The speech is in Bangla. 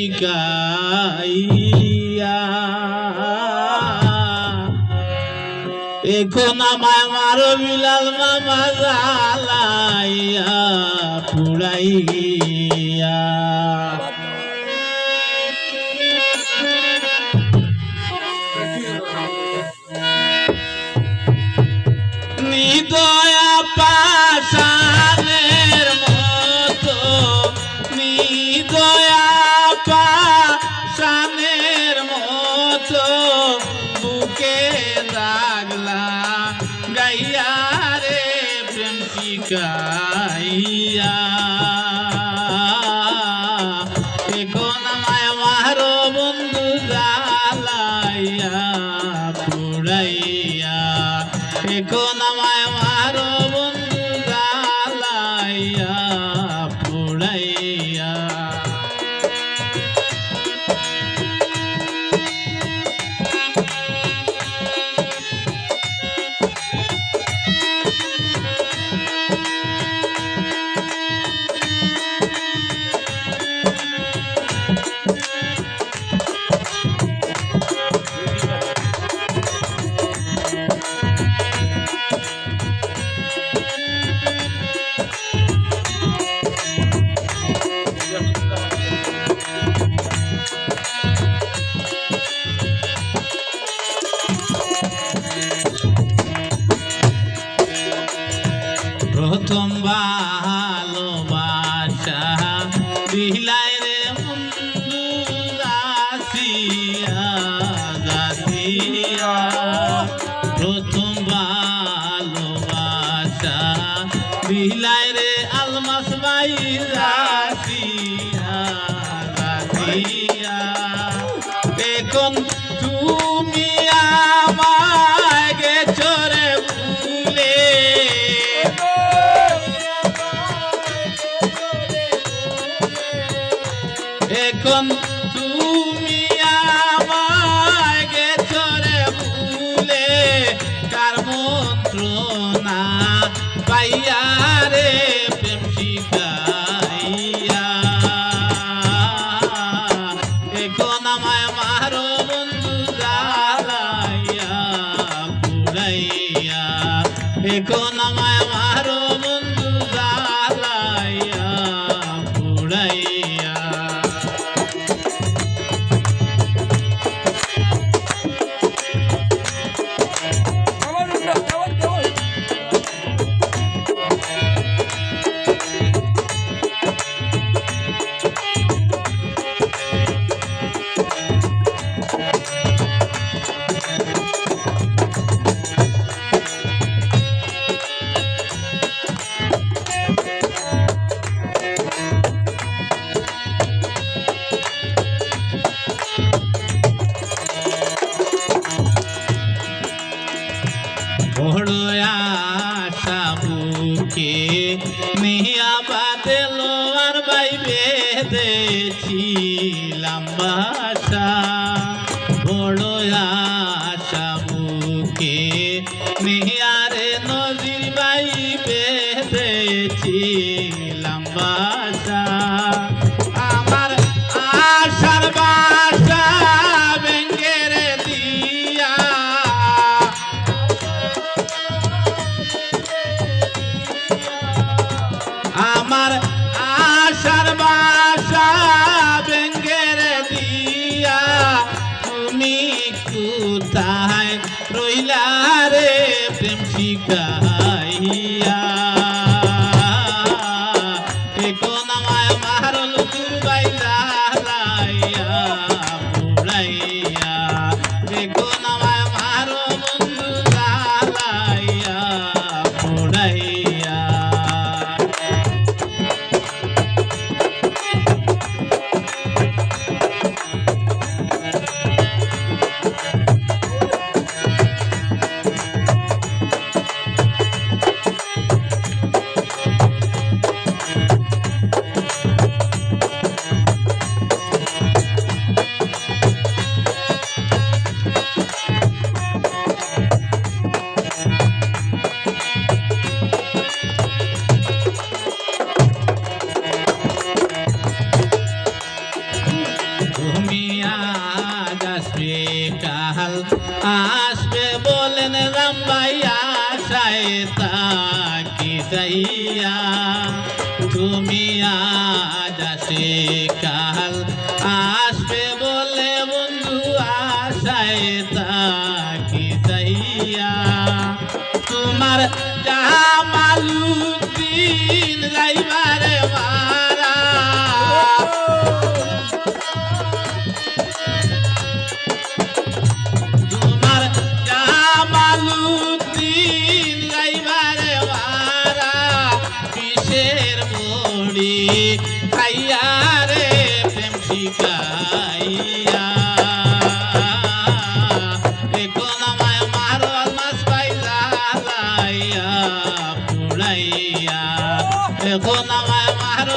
শিকাইয়া এখন আমায় মারো বিলাল মামা জ্বালাইয়া পুড়াইয়া নিদয়া পাশানের মতো নিদয়া পাশানের মতো বুকে লাগলা গাইয়া রে প্রেম শিকাইয়া এখন আমায় মারো বন্ধু জ্বালাইয়া পুড়াইয়া এখন আমায় মারো বন্ধু জ্বালাইয়া পুড়াইয়া প্রথম ভালোবাসা দিলাই রে বন্ধু যাসিয়া যাসিয়া প্রথম ভালোবাসা দিলাই রে আলমাস ভাই যাসিয়া যাসিয়া এখন তুমি আমায় গেছো রে ভুলে এখন তুমি আমায় গেছো রে ভুলে কার মন্ত্রণা পাইয়া রে প্রেম শিকাইয়া এখন আমায় মারো বন্ধু জ্বালাইয়া পুড়াইয়া এখন আমায় মারো বন্ধু জ্বালাইয়া পুড়াইয়া বড় আশা বুকে নিয়া বাদলো আর বাই বেঁধেছিলাম বাসা বড় আশা বুকে নিয়া রে নজির বাই বেঁধেছিলাম বাসা আমার আশার বাসা ভেঙ্গে রে দিয়া আমার আশার বাসা ভেঙ্গে রে দিয়া তুমি কোথায় রইলা রে প্রেম শিকাইয়া এখন আমায় মারল দুবাই জ্বালাইয়া পুড়াইয়া এখন আমায় মারো বন্ধু জ্বালাইয়া পুড়াইয়া সে কাল আসবে বলে বন্ধু আশায় তাকি যাইয়া তোমার জামালুদ্দিন যাইবারে মারা তোমার জামালুদ্দিন যাইবারে মারা কিসের বড়ি খাইয়া রে প্রেম শিখাইয়া এখন আমায় মারো মাছ পাই জ্বালাইয়া পুড়াইয়া এখন আমায় মারো